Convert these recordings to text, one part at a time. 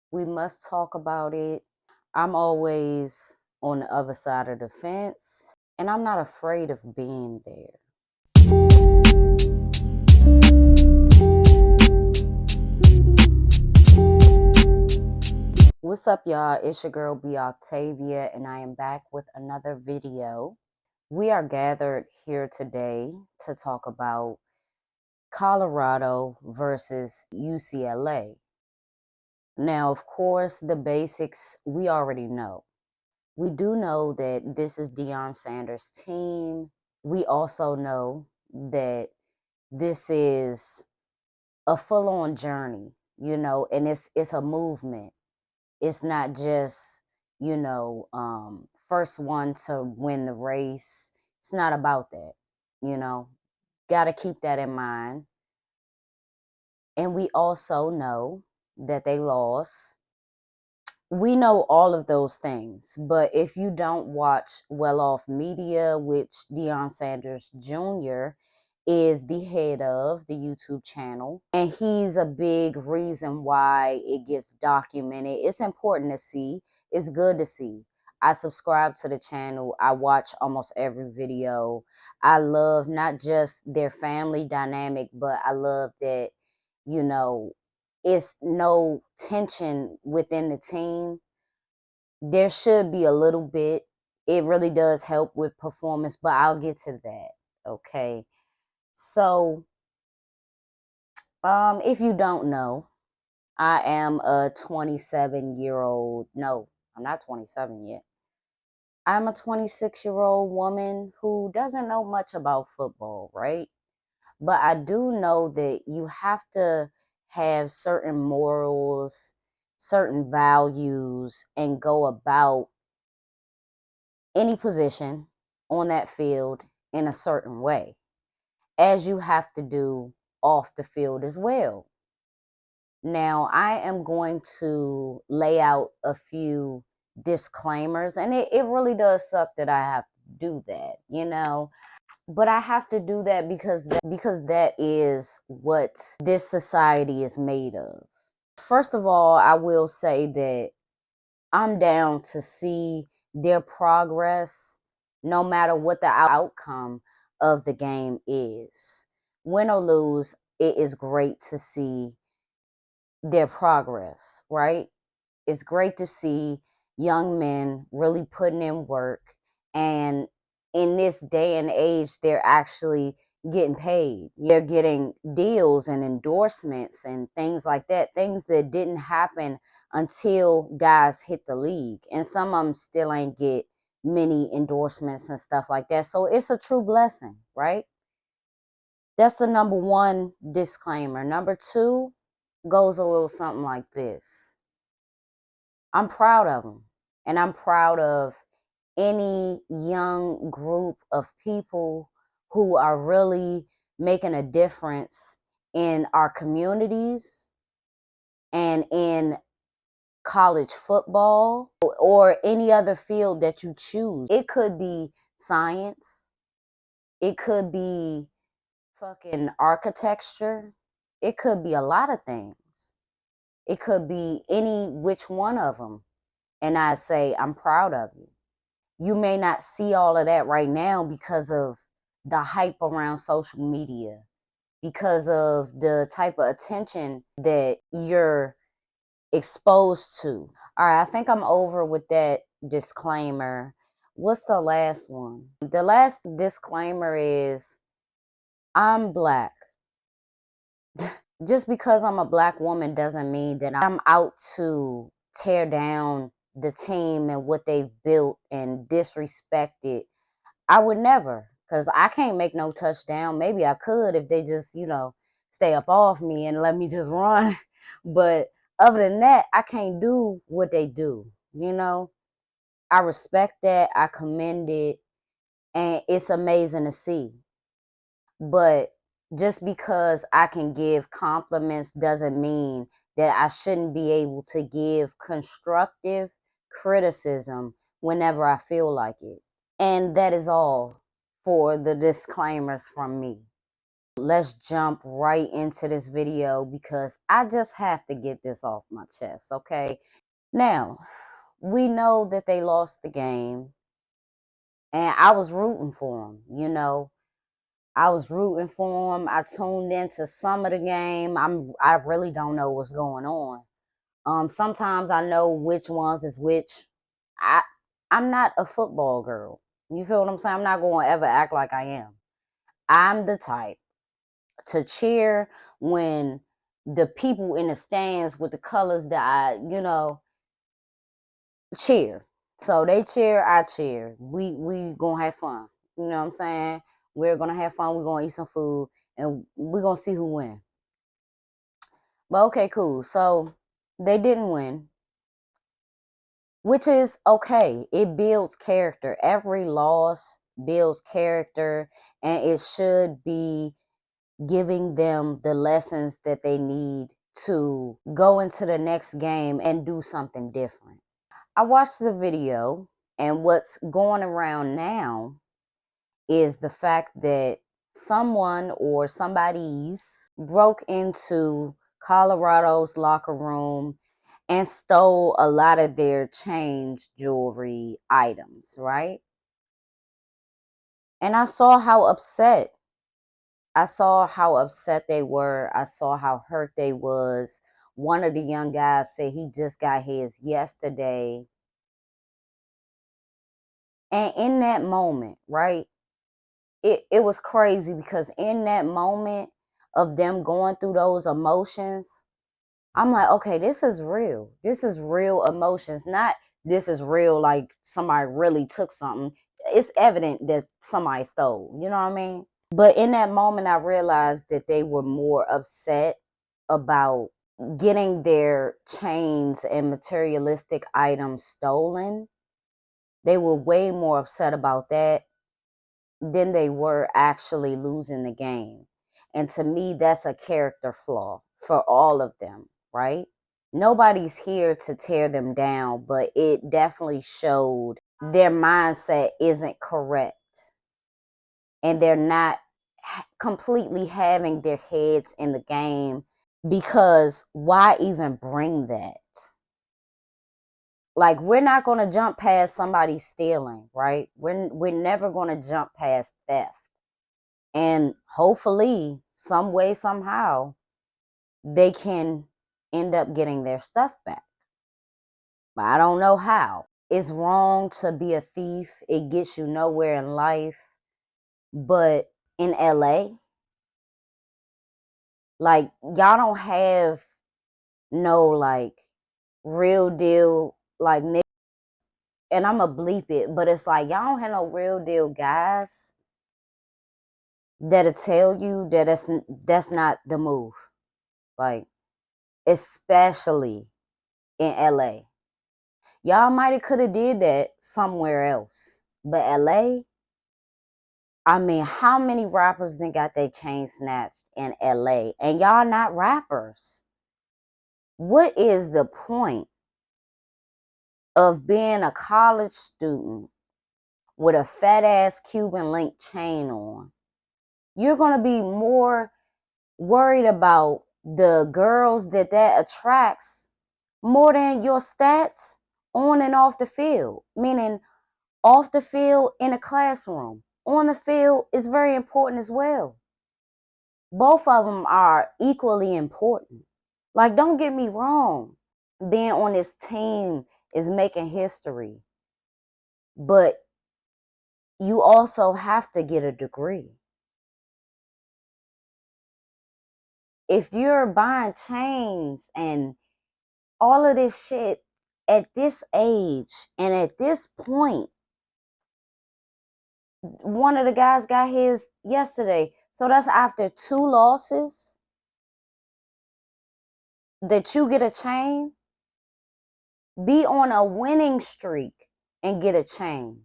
We must talk about it. I'm always on the other side of the fence, and I'm not afraid of being there. What's up, y'all? It's your girl, B. Octavia, and I am back with another video. We are gathered here today to talk about Colorado versus UCLA. Now, of course, the basics we already know. We do know that this is Deion Sanders' team. We also know that this is a full-on journey, and it's a movement. It's not just, first one to win the race. It's not about that, you know. Got to keep that in mind. And we also know that they lost. We know all of those things, but if you don't watch Well Off Media, which Deion Sanders Jr. is the head of the YouTube channel, and he's a big reason why it gets documented. It's important to see. It's good to see. I subscribe to the channel. I watch almost every video. I love not just their family dynamic, but I love that, you know, it's no tension within the team. There should be a little bit. It really does help with performance, but I'll get to that. Okay. So, if you don't know, I am a 27-year-old. No, I'm not 27 yet. I'm a 26-year-old woman who doesn't know much about football, right? But I do know that you have to have certain morals, certain values, and go about any position on that field in a certain way, as you have to do off the field as well. Now, I am going to lay out a few disclaimers, and it really does suck that I have to do that. But I have to do that because that is what this society is made of. First of all, I will say that I'm down to see their progress no matter what the outcome of the game is. Win or lose, it is great to see their progress, right? It's great to see young men really putting in work, and in this day and age they're actually getting paid. They're getting deals and endorsements and things like that, things that didn't happen until guys hit the league, and some of them still ain't get many endorsements and stuff like that. So it's a true blessing, right? That's the number one disclaimer. Number two goes a little something like this. I'm proud of them. And I'm proud of any young group of people who are really making a difference in our communities and in college football or any other field that you choose. It could be science. It could be fucking architecture. It could be a lot of things. It could be any which one of them. And I say, I'm proud of you. You may not see all of that right now because of the hype around social media, because of the type of attention that you're exposed to. All right, I think I'm over with that disclaimer. What's the last one? The last disclaimer is I'm black. Just because I'm a black woman doesn't mean that I'm out to tear down the team and what they've built and disrespect it. I would never, because I can't make no touchdown. Maybe I could if they just, stay up off me and let me just run. But other than that, I can't do what they do. I respect that. I commend it. And it's amazing to see. But just because I can give compliments doesn't mean that I shouldn't be able to give constructive criticism whenever I feel like it. And that is all for the disclaimers from me. Let's jump right into this video because I just have to get this off my chest, okay? Now, we know that they lost the game, and I was rooting for them, you know. I was rooting for them. I tuned into some of the game. I really don't know what's going on. Sometimes I know which ones is which. I I'm not a football girl. You feel what I'm saying? I'm not going to ever act like I am. I'm the type to cheer when the people in the stands with the colors that cheer. So they cheer, I cheer. We gonna have fun. You know what I'm saying? We're gonna have fun. We're gonna eat some food, and we're gonna see who wins. But okay, cool. So they didn't win, which is okay. It builds character. Every loss builds character, and it should be giving them the lessons that they need to go into the next game and do something different. I watched the video, and what's going around now is the fact that someone or somebody's broke into Colorado's locker room and stole a lot of their change jewelry items, right? And I saw how upset they were. I saw how hurt they was. One of the young guys said he just got his yesterday. And in that moment, right, it was crazy because in that moment of them going through those emotions, I'm like, okay, this is real. This is real emotions. Not this is real like somebody really took something. It's evident that somebody stole. You know what I mean? But in that moment, I realized that they were more upset about getting their chains and materialistic items stolen. They were way more upset about that than they were actually losing the game. And to me, that's a character flaw for all of them, right? Nobody's here to tear them down, but it definitely showed their mindset isn't correct and they're not completely having their heads in the game, because why even bring that? Like, we're not going to jump past somebody stealing, right? We're never going to jump past theft. And hopefully, some way, somehow, they can end up getting their stuff back. But I don't know how. It's wrong to be a thief. It gets you nowhere in life. But in LA, like, y'all don't have no, like, real deal, like, and I'm going to bleep it, but it's like, y'all don't have no real deal guys that'll tell you that that's not the move. Like, especially in LA. Y'all might have could have did that somewhere else. But LA, I mean, how many rappers then got their chain snatched in LA? And y'all not rappers. What is the point of being a college student with a fat ass Cuban link chain on? You're going to be more worried about the girls that attracts more than your stats on and off the field. Meaning, off the field in a classroom, on the field is very important as well. Both of them are equally important. Like, don't get me wrong, being on this team is making history, but you also have to get a degree. If you're buying chains and all of this shit at this age and at this point, one of the guys got his yesterday. So that's after 2 losses that you get a chain. Be on a winning streak and get a chain.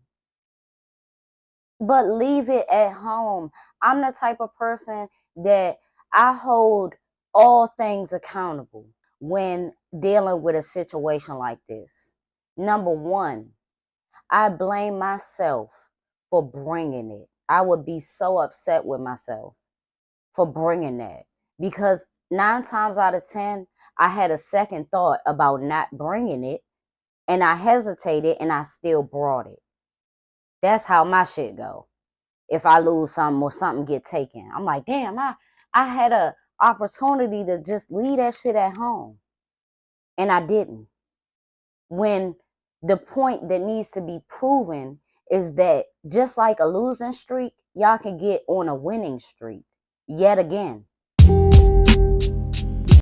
But leave it at home. I'm the type of person that I hold all things accountable when dealing with a situation like this. Number one, I blame myself for bringing it. I would be so upset with myself. for bringing that, because 9 times out of 10, I had a second thought about not bringing it, and I hesitated, and I still brought it. That's how my shit go. If I lose something or something get taken, I'm like, damn, I had a opportunity to just leave that shit at home, and I didn't. When the point that needs to be proven is that just like a losing streak, y'all can get on a winning streak yet again.